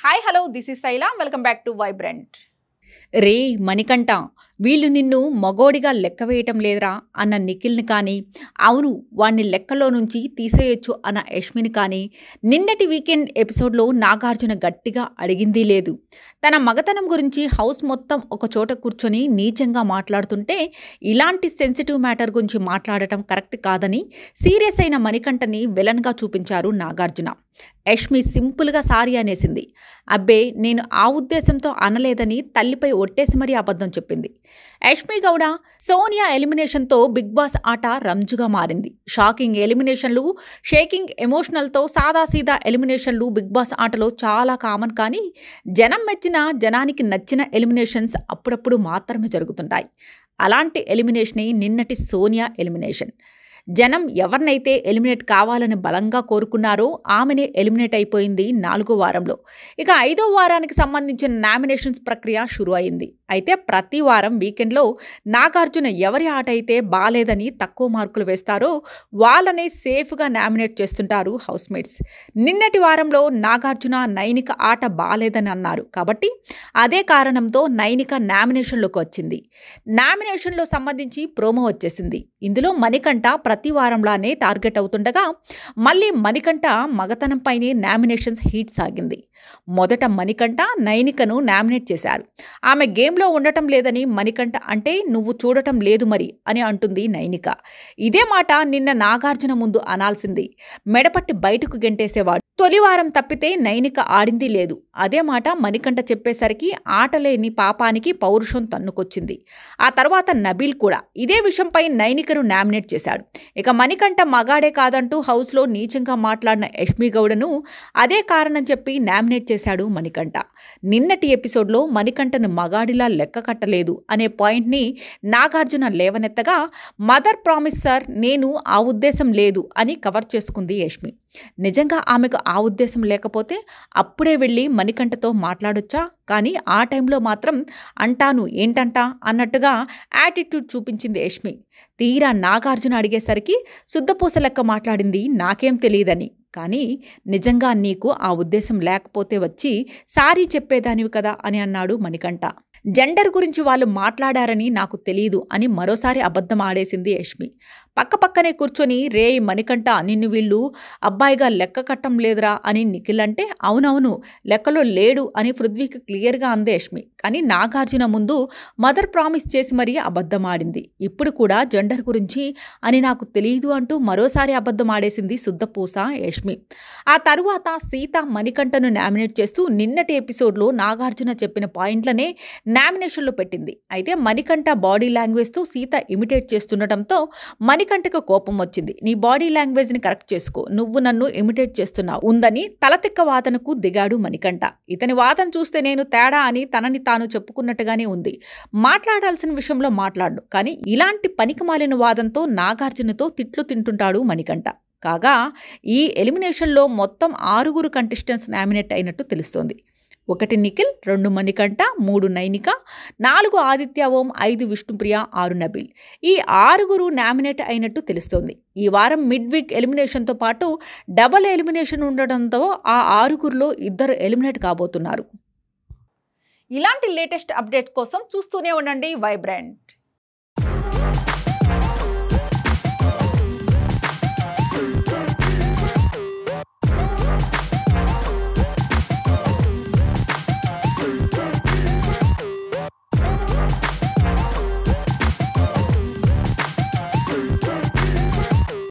Hi hello this is Shaila welcome back to vibrant. రే మణికంఠ, వీళ్ళు నిన్ను మగోడిగా లెక్క వేయటం లేదురా అన్న నిఖిల్ని కానీ, అవును వాణ్ణి లెక్కలో నుంచి తీసేయొచ్చు అన్న యష్మిని కానీ నిన్నటి వీకెండ్ ఎపిసోడ్లో నాగార్జున గట్టిగా అడిగింది లేదు. తన మగతనం గురించి హౌస్ మొత్తం ఒక చోట కూర్చొని నీచంగా మాట్లాడుతుంటే ఇలాంటి సెన్సిటివ్ మ్యాటర్ గురించి మాట్లాడటం కరెక్ట్ కాదని సీరియస్ అయిన మణికంఠని విలన్గా చూపించారు నాగార్జున. యష్మి సింపుల్గా సారీ అనేసింది. అబ్బే నేను ఆ ఉద్దేశంతో అనలేదని తల్లిపై ఒట్టేసి మరీ అబద్ధం చెప్పింది. యష్మి గౌడ సోనియా ఎలిమినేషన్తో బిగ్ బాస్ ఆట రంజుగా మారింది. షాకింగ్ ఎలిమినేషన్లు, షేకింగ్ ఎమోషనల్తో సాదాసీదా ఎలిమినేషన్లు బిగ్ బాస్ ఆటలో చాలా కామన్. కానీ జనం మెచ్చిన, జనానికి నచ్చిన ఎలిమినేషన్స్ అప్పుడప్పుడు మాత్రమే జరుగుతుంటాయి. అలాంటి ఎలిమినేషనే నిన్నటి సోనియా ఎలిమినేషన్. జనం ఎవరినైతే ఎలిమినేట్ కావాలని బలంగా కోరుకున్నారో ఆమెనే ఎలిమినేట్ అయిపోయింది 4వ వారంలో. ఇక 5వ వారానికి సంబంధించిన నామినేషన్స్ ప్రక్రియ షురు అయింది. అయితే ప్రతి వారం వీకెండ్లో నాగార్జున ఎవరి ఆట అయితే బాలేదని తక్కువ మార్కులు వేస్తారో వాళ్ళనే సేఫ్గా నామినేట్ చేస్తుంటారు హౌస్మేట్స్. నిన్నటి వారంలో నాగార్జున నైనిక ఆట బాలేదని అన్నారు కాబట్టి అదే కారణంతో నైనిక నామినేషన్లోకి వచ్చింది. నామినేషన్లో సంబంధించి ప్రోమో వచ్చేసింది. ఇందులో మణికంఠ ప్రతి వారంలానే టార్గెట్ అవుతుండగా మళ్ళీ మణికంఠ మగతనంపైనే నామినేషన్స్ హీట్ సాగింది. మొదట మణికంఠ నైనికను నామినేట్ చేశారు. ఆమె గేమ్లో ఉండటం లేదని మణికంఠ అంటే నువ్వు చూడటం లేదు మరి అని అంటుంది నైనిక. ఇదే మాట నిన్న నాగార్జున ముందు అనాల్సింది. మెడపట్టి బయటకు గెంటేసేవాడు. తొలి వారం తప్పితే నైనిక ఆడింది లేదు. అదే మాట మణికంఠ చెప్పేసరికి ఆటలేని పాపానికి పౌరుషం తన్నుకొచ్చింది. ఆ తర్వాత నబీల్ కూడా ఇదే విషయంపై నైనికను నామినేట్ చేశాడు. ఇక మణికంఠ మగాడే కాదంటూ హౌస్లో నీచంగా మాట్లాడిన యష్మి గౌడను అదే కారణం చెప్పి నామినేట్ చేశాడు మణికంఠ. నిన్నటి ఎపిసోడ్లో మణికంఠను మగాడిలా లెక్క కట్టలేదు అనే పాయింట్ని నాగార్జున లేవనెత్తగా మదర్ ప్రామిస్ సార్, నేను ఆ ఉద్దేశం లేదు అని కవర్ చేసుకుంది యష్మి. నిజంగా ఆమెకు ఆ ఉద్దేశం లేకపోతే అప్పుడే వెళ్ళి మణికంఠతో మాట్లాడొచ్చా? కానీ ఆ టైంలో మాత్రం అంటాను ఏంటంటా అన్నట్టుగా యాటిట్యూడ్ చూపించింది యష్మి. తీరా నాగార్జున అడిగేసరికి శుద్ధపూస లెక్క మాట్లాడింది నాకేం తెలియదని. కానీ నిజంగా నీకు ఆ ఉద్దేశం లేకపోతే వచ్చి సారీ చెప్పేదానివి కదా అని అన్నాడు మణికంఠ. జెండర్ గురించి వాళ్ళు మాట్లాడారని నాకు తెలియదు అని మరోసారి అబద్ధం ఆడేసింది యష్మి. పక్కపక్కనే కూర్చొని రే మణికంఠ, నిన్ను వీళ్ళు అబ్బాయిగా లెక్క కట్టం లేదురా అని నిఖిల్ అంటే అవునవును లెక్కలో లేడు అని పృథ్వీకి క్లియర్గా అంది యష్మి. కానీ నాగార్జున ముందు మదర్ ప్రామిస్ చేసి మరీ అబద్ధం ఆడింది. ఇప్పుడు కూడా జెండర్ గురించి అని నాకు తెలియదు అంటూ మరోసారి అబద్ధం ఆడేసింది శుద్ధపూస యష్మి. ఆ తరువాత సీత మణికంఠను నామినేట్ చేస్తూ నిన్నటి ఎపిసోడ్లో నాగార్జున చెప్పిన పాయింట్లనే నామినేషన్లో పెట్టింది. అయితే మణికంఠ బాడీ లాంగ్వేజ్తో సీత ఇమిటేట్ చేస్తుండటంతో మణికంఠకు కోపం వచ్చింది. నీ బాడీ లాంగ్వేజ్ని కరెక్ట్ చేసుకో, నువ్వు నన్ను ఇమిటేట్ చేస్తున్నావు ఉందని తలతిక్క వాదనకు దిగాడు మణికంఠ. ఇతని వాదన చూస్తే నేను తేడా అని తనని తాను చెప్పుకున్నట్టుగానే ఉంది. మాట్లాడాల్సిన విషయంలో మాట్లాడు, కానీ ఇలాంటి పనికిమాలిన వాదంతో నాగార్జునతో తిట్లు తింటుంటాడు మణికంఠ. కాగా ఈ ఎలిమినేషన్లో మొత్తం 6 కంటెస్టెంట్స్ నామినేట్ అయినట్టు తెలుస్తోంది. 1 నిఖిల్, 2 మణికంఠ, 3 నైనిక, 4 ఆదిత్య ఓం, 5 విష్ణుప్రియ, 6 నబీల్. ఈ 6 నామినేట్ అయినట్టు తెలుస్తోంది. ఈ వారం మిడ్ వీక్ ఎలిమినేషన్తో పాటు డబల్ ఎలిమినేషన్ ఉండడంతో ఆ 6లో 2 ఎలిమినేట్ కాబోతున్నారు. ఇలాంటి లేటెస్ట్ అప్డేట్ కోసం చూస్తూనే ఉండండి వైబ్రెంట్.